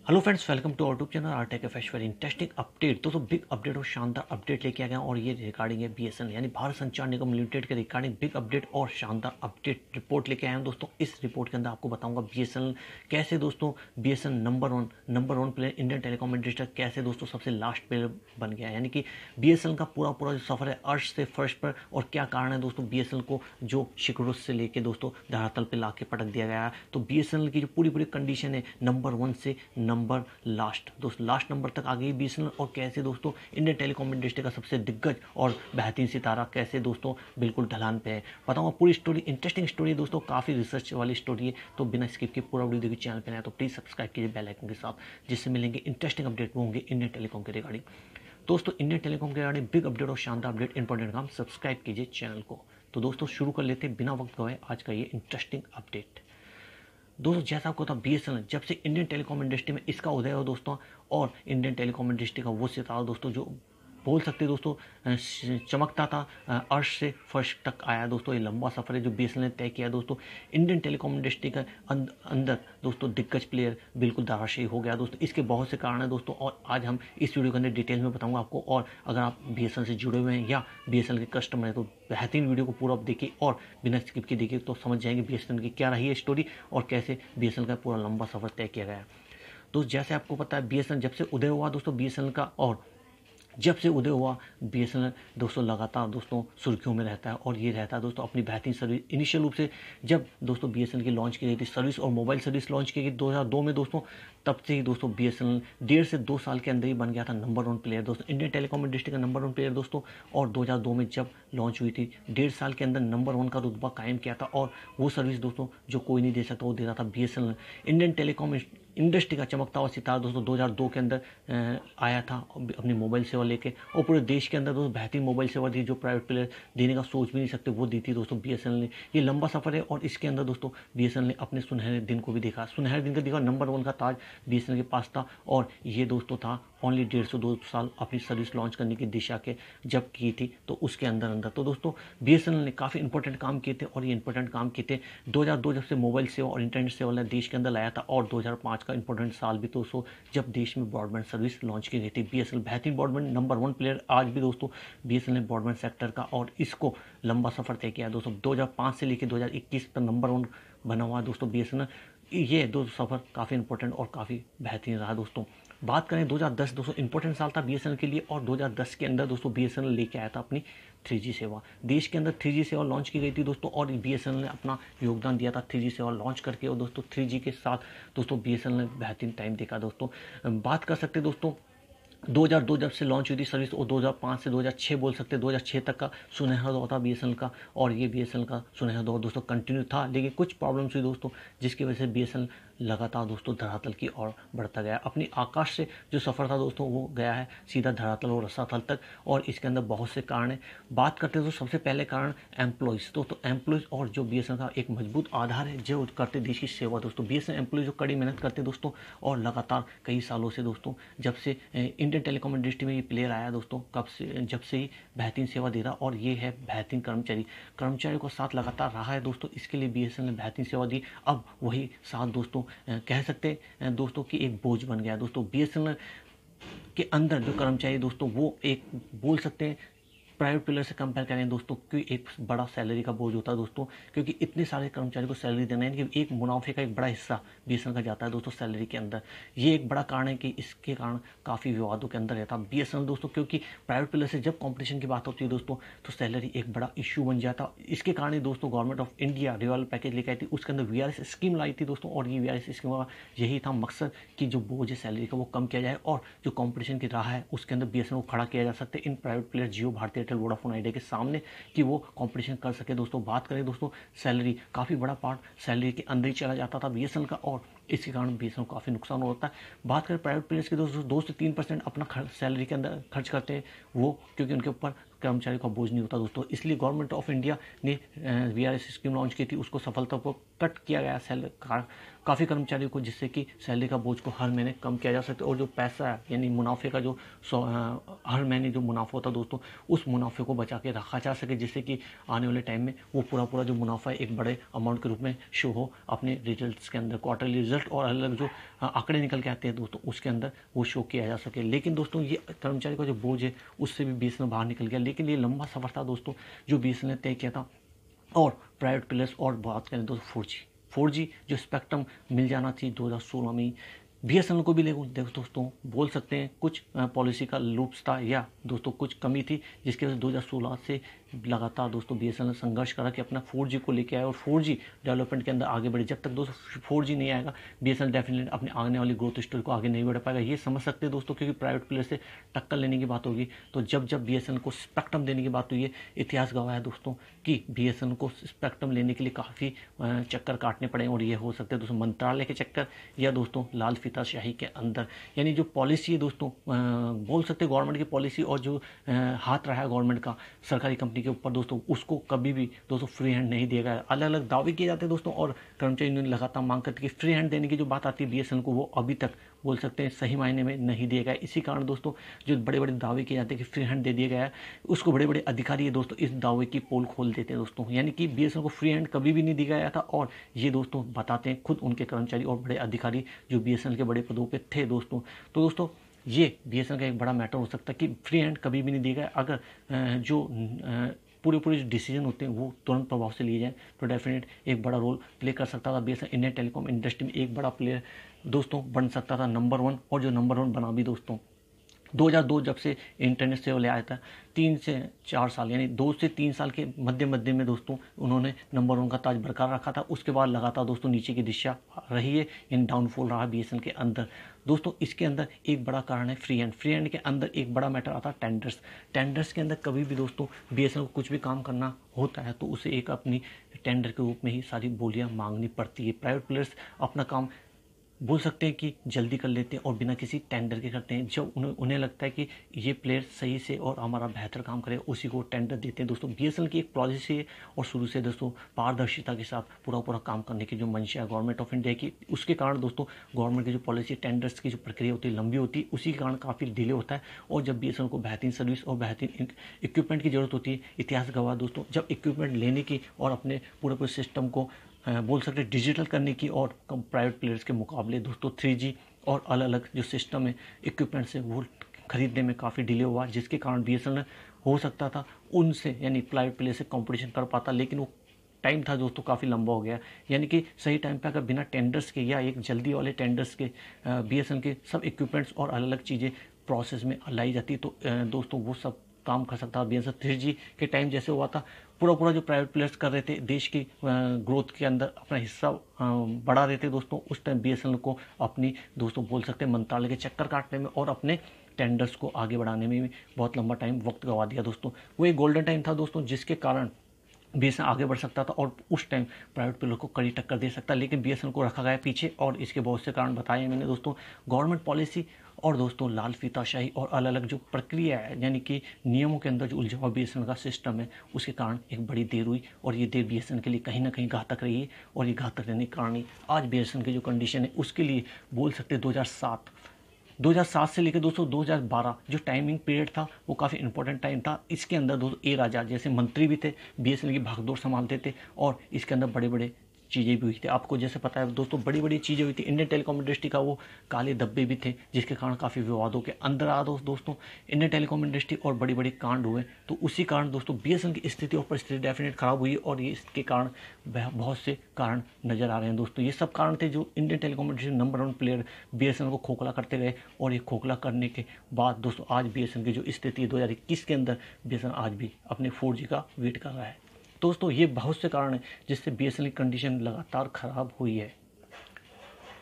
Hello friends, welcome to our YouTube channel R tech F very interesting update. दोस्तों big update और शानदार update लेके आ गया और ये रिगार्डिंग है बीएसएनएल यानी भारत संचार निगम लिमिटेड के रिगार्डिंग बिग अपडेट और शानदार अपडेट रिपोर्ट लेके आए हैं। दोस्तों इस रिपोर्ट के अंदर आपको बताऊंगा बीएसएनएल कैसे दोस्तों BSNL number one player Indian telecom industry कैसे दोस्तों सबसे लास्ट प्लेयर बन गया, यानी कि बीएसएनएल का पूरा जो सफर है अर्श से फर्श पर, और क्या कारण है दोस्तों बीएसएनएल को जो शिखरों से लेके दोस्तों धरातल पे लाके पटक दिया गया है। तो बीएसएनएल की जो पूरी कंडीशन है नंबर 1 से नंबर लास्ट नंबर तक आ गई बीएसएनएल, और कैसे दोस्तों इंडियन टेलीकॉम इंडस्ट्री का सबसे दिग्गज और बेहतरीन सितारा कैसे दोस्तों बिल्कुल ढलान पे है। बताऊंगा पूरी स्टोरी, इंटरेस्टिंग स्टोरी दोस्तों, काफी रिसर्च वाली स्टोरी है। तो बिना स्किप के पूरा वीडियो देखिए, चैनल पे नया तो प्लीज सब्सक्राइब कीजिए बेल आइकन के साथ, जिससे मिलेंगे इंटरेस्टिंग अपडेट वो होंगे इंडियन टेलीकॉम के रिगार्डिंग। दोस्तों इंडियन टेलीकॉम के रिगार्डिंग बिग अपडेट और शानदार अपडेट, इंपॉर्टेंट काम, सब्सक्राइब कीजिए चैनल को। तो दोस्तों शुरू कर लेते हैं बिना वक्त गवाए आज का ये इंटरेस्टिंग अपडेट। दोस्तों जैसा आपको पता बीएसएनएल जब से इंडियन टेलीकॉम इंडस्ट्री में इसका उदय हो दोस्तों, और इंडियन टेलीकॉम इंडस्ट्री का वो सितारा दोस्तों जो बोल सकते दोस्तों चमकता था अर्श से फर्श तक आया। दोस्तों ये लंबा सफर है जो बीएसएनएल ने तय किया दोस्तों। इंडियन टेलीकॉम इंडस्ट्री का अंदर दोस्तों दिग्गज प्लेयर बिल्कुल धराशायी हो गया दोस्तों। इसके बहुत से कारण हैं दोस्तों, और आज हम इस वीडियो के अंदर डिटेल में बताऊंगा आपको। और अगर आप बीएसएनएल से जुड़े हुए हैं या बीएसएनएल के कस्टमर हैं तो बेहतरीन वीडियो को पूरा देखिए और बिना स्किप के देखिए, तो समझ जाएंगे बीएसएनएल की क्या रही है स्टोरी और कैसे बीएसएनएल का पूरा लंबा सफर तय किया गया। दोस्तों जैसे आपको पता है बीएसएनएल जब से उदय हुआ दोस्तों बीएसएनएल का, और जब से उदय हुआ बीएसएनएल दोस्तों लगातार दोस्तों सुर्खियों में रहता है, और ये रहता है दोस्तों अपनी बेहतरीन सर्विस। इनिशियल रूप से जब दोस्तों बीएसएनएल की लॉन्च की गई थी सर्विस और मोबाइल सर्विस लॉन्च की गई 2002 में दोस्तों, तब से ही दोस्तों बीएसएनएल 1.5 से 2 साल के अंदर ही बन गया था नंबर 1 प्लेयर दोस्तों, इंडियन टेलीकॉम इंडस्ट्री का नंबर 1 प्लेयर दोस्तों। और 2002 में जब लॉन्च हुई थी 1.5 साल के अंदर नंबर 1 का रुतबा कायम किया था, और वो सर्विस दोस्तों जो कोई नहीं दे सकता वो दे रहा था बीएसएनएल। इंडियन टेलीकॉम इंडस्ट्री का चमकता हुआ सितारा दोस्तों 2002 के अंदर आया था अपनी मोबाइल सेवा लेके, और पूरे देश के अंदर दोस्तों बेहतरीन मोबाइल सेवा दी जो प्राइवेट प्लेयर देने का सोच भी नहीं सकते, वो दी थी दोस्तों बीएसएनएल ने। ये लंबा सफर है और इसके अंदर दोस्तों बीएसएनएल ने अपने सुनहरे दिन को भी देखा, सुनहरे दिन का देखा, नंबर 1 का ताज बीएसएनएल के पास था। और ये दोस्तों था ओनली 1.5 से 2 साल अपनी सर्विस लॉन्च करने की दिशा के जब की थी, तो उसके अंदर तो दोस्तों बीएसएनएल ने काफ़ी इंपॉर्टेंट काम किए थे। और ये इंपॉर्टेंट काम किए थे 2002 जब से मोबाइल सेवा और इंटरनेट सेवा ने देश के अंदर लाया था, और 2005 का इंपॉर्टेंट साल भी दोस्तों जब देश में ब्रॉडबैंड सर्विस लॉन्च की गई थी। बीएसएनएल बेहतरीन ब्रॉडबैंड नंबर 1 प्लेयर आज भी दोस्तों बीएसएनएल ने ब्रॉडबैंड सेक्टर का, और इसको लंबा सफर तय किया दोस्तों। 2005 से लेकर 2021 तक नंबर 1 बना हुआ दोस्तों बीएसएनएल। ये दो सफर काफ़ी इंपॉर्टेंट और काफ़ी बेहतरीन रहा दोस्तों। बात करें 2010 दोस्तों इंपॉर्टेंट साल था बीएसएनएल के लिए, और 2010 के अंदर दोस्तों बीएसएनएल लेके आया था अपनी 3G सेवा। देश के अंदर 3G सेवा लॉन्च की गई थी दोस्तों, और बीएसएनएल ने अपना योगदान दिया था 3G सेवा लॉन्च करके, और दोस्तों 3G के साथ दोस्तों बीएसएनएल ने बेहतरीन टाइम देखा दोस्तों। बात कर सकते दोस्तों 2002 जब से लॉन्च हुई थी सर्विस, और 2005 से 2006 बोल सकते हैं, 2006 तक का सुनहरा दौर था बीएसएनएल का, और ये बीएसएनएल का सुनहरा दौर दोस्तों कंटिन्यू था। लेकिन कुछ प्रॉब्लम्स हुई दोस्तों जिसकी वजह से बीएसएनएल लगातार दोस्तों धरातल की ओर बढ़ता गया। अपनी आकाश से जो सफ़र था दोस्तों वो गया है सीधा धरातल और रसातल तक, और इसके अंदर बहुत से कारण हैं। बात करते हैं तो सबसे पहले कारण एम्प्लॉयज़ दोस्तों, एम्प्लॉयज़ और जो बीएसएनएल का एक मजबूत आधार है जो करते देश की सेवा दोस्तों। बीएसएनएल एम्प्लॉयज़ जो कड़ी मेहनत करते दोस्तों, और लगातार कई सालों से दोस्तों जब से इंडियन टेलीकॉम इंडस्ट्री में ये प्लेयर आया दोस्तों, कब से जब से ही बेहतरीन सेवा दे रहा, और ये है बेहतरीन कर्मचारी को साथ लगातार रहा है दोस्तों। इसके लिए बीएसएनएल ने बेहतरीन सेवा दी। अब वही साथ दोस्तों कह सकते हैं दोस्तों कि एक बोझ बन गया दोस्तों बीएसएनएल के अंदर जो कर्मचारी दोस्तों, वो एक बोल सकते हैं प्राइवेट प्लेयर से कंपेयर करें दोस्तों कि एक बड़ा सैलरी का बोझ होता है दोस्तों, क्योंकि इतने सारे कर्मचारी को सैलरी देना है कि एक मुनाफे का एक बड़ा हिस्सा बीएसएनएल का जाता है दोस्तों सैलरी के अंदर। ये एक बड़ा कारण है कि इसके कारण काफ़ी विवादों के अंदर रहता है बीएसएनएल दोस्तों, क्योंकि प्राइवेट प्लेयर से जब कॉम्पिटिशन की बात होती है दोस्तों तो सैलरी एक बड़ा इशू बन जाता। इसके कारण ही दोस्तों government of India revival package लेकर आई थी, उसके अंदर वीआरएस स्कीम लाई थी दोस्तों, और ये वीआरएस स्कीम का यही था मकसद कि जो बोझ है सैलरी का वो कम किया जाए, और जो कॉम्पिटिशन की राह है उसके अंदर बीएसएनएल को खड़ा किया जा सकता है इन private player Jio, Bharti Airtel, Vodafone Idea के सामने, कि वो कंपटीशन कर सके दोस्तों। बात करें दोस्तों सैलरी, काफ़ी बड़ा पार्ट सैलरी के अंदर ही चला जाता था बीएसएनएल का, और इसके कारण बीएसएनएल को काफ़ी नुकसान होता है। बात करें प्राइवेट प्लेयर्स की दोस्तों 2 से 3% अपना सैलरी के अंदर खर्च करते हैं वो, क्योंकि उनके ऊपर कर्मचारी का बोझ नहीं होता दोस्तों। इसलिए गवर्नमेंट ऑफ इंडिया ने वीआरएस स्कीम लॉन्च की थी, उसको सफलतापूर्वक कट किया गया काफ़ी कर्मचारियों को, जिससे कि सैलरी का बोझ को हर महीने कम किया जा सकता है, और जो पैसा है यानी मुनाफे का जो हर महीने जो मुनाफा होता है दोस्तों उस मुनाफे को बचा के रखा जा सके, जिससे कि आने वाले टाइम में वो पूरा जो मुनाफा है एक बड़े अमाउंट के रूप में शो हो अपने रिजल्ट्स के अंदर, क्वार्टरली रिजल्ट और अलग जो आंकड़े निकल के आते हैं दोस्तों, उसके अंदर वो शो किया जा सके। लेकिन दोस्तों ये कर्मचारी का जो बोझ है उससे भी बीएसएनएल बाहर निकल गया। लेकिन ये लंबा सफर था दोस्तों जो बीएसएनएल ने तय किया था। और प्राइवेट प्लेयर्स और बात करें दोस्तों 4G जो स्पेक्ट्रम मिल जाना थी 2016 में, बीएसएनएल को भी दोस्तों बोल सकते हैं कुछ पॉलिसी का लूप्स था या दोस्तों कुछ कमी थी, जिसकी वजह से 2016 से लगातार दोस्तों बीएसएनएल संघर्ष करा कि अपना 4G को लेकर आए और 4G डेवलपमेंट के अंदर आगे बढ़े। जब तक दोस्तों 4G नहीं आएगा बीएसएनएल डेफिनेटली अपने आने वाली ग्रोथ स्टोरी को आगे नहीं बढ़ पाएगा। ये समझ सकते हैं दोस्तों, क्योंकि प्राइवेट प्लेयर से टक्कर लेने की बात होगी तो जब बीएसएनएल को स्पेक्ट्रम देने की बात हुई है, इतिहास गवाह है दोस्तों कि बीएसएनएल को स्पेक्ट्रम लेने के लिए काफ़ी चक्कर काटने पड़े और ये हो सकते हैं दोस्तों मंत्रालय के चक्कर या दोस्तों लाल फीताशाही के अंदर। यानी जो पॉलिसी है दोस्तों बोल सकते हैं गवर्नमेंट की पॉलिसी और जो हाथ रहा है गवर्नमेंट का सरकारी कंपनी के ऊपर दोस्तों, उसको कभी भी दोस्तों फ्री हैंड नहीं दिया गया। अलग अलग दावे किए जाते हैं दोस्तों और कर्मचारी यूनियन लगातार मांग करती है कि फ्री हैंड देने की जो बात आती है बीएसएनएल को, वो अभी तक बोल सकते हैं सही मायने में नहीं दिया गया। इसी कारण दोस्तों जो बड़े बड़े दावे किए जाते हैं कि फ्री हैंड दे दिया गया है, उसको बड़े बड़े अधिकारी है दोस्तों इस दावे की पोल खोल देते हैं दोस्तों। यानी कि बीएसएनएल को फ्री हैंड कभी भी नहीं दिया गया था और ये दोस्तों बताते हैं खुद उनके कर्मचारी और बड़े अधिकारी जो बीएसएनएल के बड़े पदों पर थे दोस्तों। तो दोस्तों ये बीएसएनएल का एक बड़ा मैटर हो सकता है कि फ्री हैंड कभी भी नहीं दिया गया। अगर जो पूरे डिसीजन होते हैं वो तुरंत प्रभाव से लिए जाएं तो डेफिनेट एक बड़ा रोल प्ले कर सकता था बीएसएनएल इंडियन टेलीकॉम इंडस्ट्री में एक बड़ा प्लेयर दोस्तों बन सकता था, नंबर 1, और जो नंबर 1 बना भी दोस्तों। 2002 जब से इंटरनेट सेवा ले आया था 3 से 4 साल यानी 2 से 3 साल के मध्य में दोस्तों उन्होंने नंबर 1 का ताज बरकरार रखा था। उसके बाद लगातार दोस्तों नीचे की दिशा रही है, यानी डाउनफॉल रहा बीएसएनएल के अंदर दोस्तों। इसके अंदर एक बड़ा कारण है फ्री हैंड के अंदर एक बड़ा मैटर आता है टेंडर्स के अंदर कभी भी दोस्तों बीएसएनएल को कुछ भी काम करना होता है तो उसे एक अपनी टेंडर के रूप में ही सारी बोलियां मांगनी पड़ती है। प्राइवेट प्लेयर्स अपना काम बोल सकते हैं कि जल्दी कर लेते हैं और बिना किसी टेंडर के करते हैं। जब उन्हें लगता है कि ये प्लेयर सही से और हमारा बेहतर काम करे उसी को टेंडर देते हैं दोस्तों। बीएसएनएल की एक पॉलिसी है और शुरू से दोस्तों पारदर्शिता के साथ पूरा काम करने की जो मंशा है गवर्नमेंट ऑफ इंडिया की, उसके कारण दोस्तों गवर्नमेंट की जो पॉलिसी टेंडर्स की जो प्रक्रिया होती है लंबी होती है, उसी के कारण काफ़ी डिले होता है। और जब बीएसएनएल को बेहतरीन सर्विस और बेहतरीन इक्विपमेंट की जरूरत होती है, इतिहास गवाह दोस्तों जब इक्विपमेंट लेने की और अपने पूरे सिस्टम को बोल सकते हैं डिजिटल करने की और प्राइवेट प्लेयर्स के मुकाबले दोस्तों 3G और अलग अलग जो सिस्टम है इक्विपमेंट्स है वो खरीदने में काफ़ी डिले हुआ, जिसके कारण बीएसएनएल हो सकता था उनसे यानी प्राइवेट प्लेयर से कंपटीशन कर पाता, लेकिन वो टाइम था दोस्तों काफ़ी लंबा हो गया। यानी कि सही टाइम पे अगर बिना टेंडर्स के या एक जल्दी वाले टेंडर्स के बीएसएनएल के सब इक्विपमेंट्स और अलग अलग चीज़ें प्रोसेस में लाई जाती तो दोस्तों वो सब काम कर सकता। बीएसएनएल 3G के टाइम जैसे हुआ था पूरा जो प्राइवेट प्लेयर्स कर रहे थे देश की ग्रोथ के अंदर अपना हिस्सा बढ़ा रहे थे दोस्तों, उस टाइम बीएसएनएल को अपनी दोस्तों बोल सकते हैं मंत्रालय के चक्कर काटने में और अपने टेंडर्स को आगे बढ़ाने में भी बहुत लंबा टाइम वक्त गवा दिया दोस्तों। वो एक गोल्डन टाइम था दोस्तों जिसके कारण बीएसएनएल आगे बढ़ सकता था और उस टाइम प्राइवेट प्लेयर को कड़ी टक्कर दे सकता, लेकिन बीएसएनएल को रखा गया पीछे और इसके बहुत से कारण बताए मैंने दोस्तों। गवर्नमेंट पॉलिसी और दोस्तों लाल फीताशाही और अलग अलग जो प्रक्रिया है यानी कि नियमों के अंदर जो उलझा हुआ बीएसएनएल का सिस्टम है उसके कारण एक बड़ी देर हुई और ये देर बीएसएनएल के लिए कहीं ना कहीं घातक रही है। और ये घातक रहने के कारण ही आज बीएसएनएल की जो कंडीशन है उसके लिए बोल सकते 2007 से लेकर दोस्तों 2012 जो टाइमिंग पीरियड था वो काफ़ी इंपॉर्टेंट टाइम था। इसके अंदर दोस्तों ए राजा जैसे मंत्री भी थे, बीएसएनएल की भागदौड़ संभालते थे और इसके अंदर बड़े बड़े चीज़ें भी हुई थी। आपको जैसे पता है दोस्तों बड़ी चीज़ें हुई थी। इंडियन टेलीकॉम इंडस्ट्री का वो काले धब्बे भी थे जिसके कारण काफ़ी विवादों के अंदर आ दोस्तों इंडियन टेलीकॉम इंडस्ट्री और बड़ी कांड हुए। तो उसी कारण दोस्तों बीएसएनएल की स्थिति और परिस्थिति डेफिनेट खराब हुई और ये इसके कारण बहुत से कारण नजर आ रहे हैं दोस्तों। ये सब कारण थे जो Indian telecom industry number 1 player BSNL को खोखला करते गए और ये खोखला करने के बाद दोस्तों आज बीएसएनएल की जो स्थिति है 2021 के अंदर बीएसएनएल आज भी अपने 4G का वेट कर रहा है दोस्तों। ये बहुत से कारण हैं जिससे बीएसएनएल की कंडीशन लगातार खराब हुई है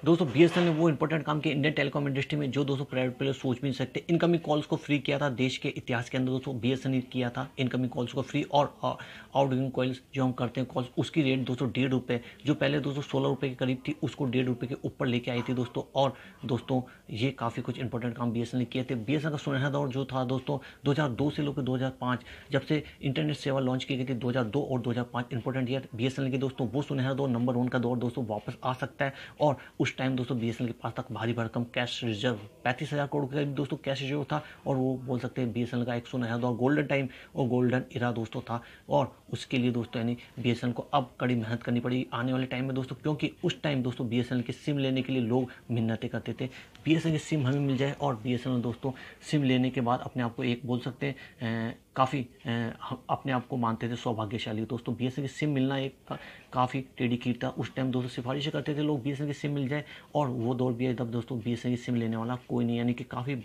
दोस्तों। बीएसएनएल ने वो इंपॉर्टेंट काम किया इंडियन टेलीकॉम इंडस्ट्री में जो दोस्तों प्राइवेट प्लेयर सोच भी नहीं सकते। इनकमिंग कॉल्स को फ्री किया था देश के इतिहास के अंदर दोस्तों बीएसएनएल किया था इनकमिंग कॉल्स को फ्री और आउटगोइंग कॉल्स जो हम करते हैं कॉल्स उसकी रेट दोस्तों 1.5 रुपये जो पहले दोस्तों 16 रुपये के करीब थी उसको 1.5 रुपये के ऊपर लेके आई थी दोस्तों। और दोस्तों ये काफ़ी कुछ इंपॉर्टेंट काम बीएसएनएल ने किए थे। बीएसएनएल का सुनहरा दौर जो था दोस्तों 2002 से लेकर 2005 जब से इंटरनेट सेवा लॉन्च की गई थी 2002 और 2005 इंपॉर्टेंट ईयर बीएसएनएल के दोस्तों वो सुनहरा दौर नंबर 1 का दौर दोस्तों वापस आ सकता है। और उस उस टाइम दोस्तों बीएसएनएल के पास तक भारी भरकम कैश रिजर्व 35,000 करोड़ का दोस्तों कैश रिजर्व था, और वो बोल सकते हैं बीएसएनएल का एक सुनहरा दौर, गोल्डन टाइम और गोल्डन इरा दोस्तों था। और उसके लिए दोस्तों यानी बीएसएनएल को अब कड़ी मेहनत करनी पड़ी आने वाले टाइम में दोस्तों, क्योंकि उस टाइम दोस्तों बीएसएनएल की सिम लेने के लिए लोग मिन्नतें करते थे, बीएसएनएल की सिम हमें मिल जाए। और बीएसएनएल दोस्तों सिम लेने के बाद अपने आप को एक बोल सकते हैं काफ़ी अपने आप को मानते थे सौभाग्यशाली दोस्तों। बीएसएनएल की सिम मिलना एक काफ़ी टेढ़ी कीट था उस टाइम दोस्तों, सिफारिशें करते थे लोग बीएसएनएल की सिम मिल जाए। और वो दौर भी है तब दोस्तों बीएसएनएल की सिम लेने वाला कोई नहीं, यानी कि काफ़ी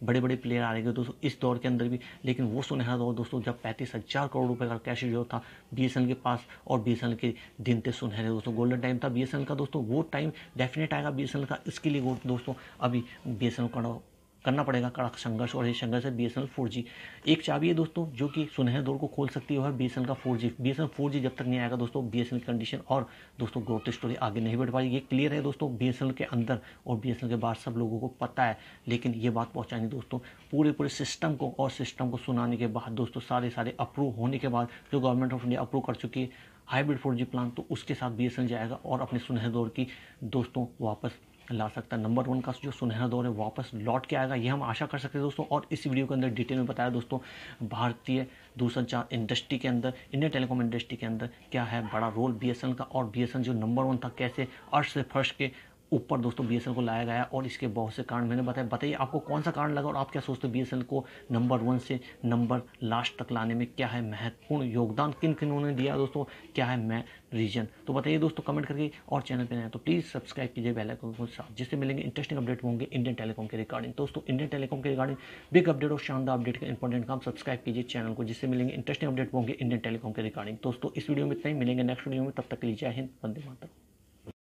बड़े बड़े प्लेयर आ रहे थे दोस्तों इस दौर के अंदर भी। लेकिन वो सुनहरा दौर दोस्तों जब 35,000 करोड़ रुपए का कैश रिजर्व था बीएसएनएल के पास, और बीएसएनएल के दिन थे सुनहरे दोस्तों, गोल्डन टाइम था बीएसएनएल का दोस्तों। वो टाइम डेफिनेट आएगा बीएसएनएल का, इसके लिए वो दोस्तों अभी बीएसएनएल को करना पड़ेगा कड़ा संघर्ष, और ये संघर्ष है बीएसएनएल 4G। एक चाबी है दोस्तों जो कि सुनहरे दौर को खोल सकती है, वो है बीएसएनएल का 4G। बीएसएनएल 4G जब तक नहीं आएगा दोस्तों बीएसएनएल की कंडीशन और दोस्तों ग्रोथ स्टोरी आगे नहीं बढ़ पाएगी। ये क्लियर है दोस्तों बीएसएनएल के अंदर और बीएसएनएल के बाहर सब लोगों को पता है, लेकिन ये बात पहुंचानी दोस्तों पूरे सिस्टम को, और सिस्टम को सुनाने के बाद दोस्तों सारे अप्रूव होने के बाद जो गवर्नमेंट ऑफ इंडिया अप्रूव कर चुकी है हाइब्रिड 4G प्लान, तो उसके साथ बीएसएनएल जाएगा और अपने सुनहरे दौर की दोस्तों वापस ला सकता है। नंबर 1 का जो सुनहरा दौर है वापस लौट के आएगा, ये हम आशा कर सकते हैं दोस्तों। और इस वीडियो के अंदर डिटेल में बताया दोस्तों भारतीय दूरसंचार इंडस्ट्री के अंदर, इंडियन टेलीकॉम इंडस्ट्री के अंदर क्या है बड़ा रोल बीएसएनएल का, और बीएसएनएल जो नंबर 1 था कैसे अर्श से फर्श के ऊपर दोस्तों बीएसएनएल को लाया गया, और इसके बहुत से कारण मैंने बताइए आपको कौन सा कारण लगा, और आप क्या सोचते हो बीएसएनएल को नंबर 1 से नंबर लास्ट तक लाने में क्या है महत्वपूर्ण योगदान, किन किन उन्होंने दिया दोस्तों, क्या है मैं रीजन, तो बताइए दोस्तों कमेंट करके। और चैनल पे नए तो प्लीज़ सब्सक्राइब कीजिए बेल आइकन के साथ, जिससे मिलेंगे इंटरेस्टिंग अपडेट होंगे इंडियन टेलीकॉम के रिगार्डिंग। दोस्तों इंडियन टेलीकॉम के रिगार्डिंग बिग अपडेट और शानदार अपडेट का इंपॉर्टेंट काम, सब्सक्राइब कीजिए चैनल को, जिससे मिलेंगे इंटरेस्टिंग अपडेट होंगे इंडियन टेलीकॉम के रिगार्डिंग। दोस्तों इस वीडियो में इतना ही, मिलेंगे नेक्स्ट वीडियो में, तब तक के लिए जय हिंद, वंदे मातरम।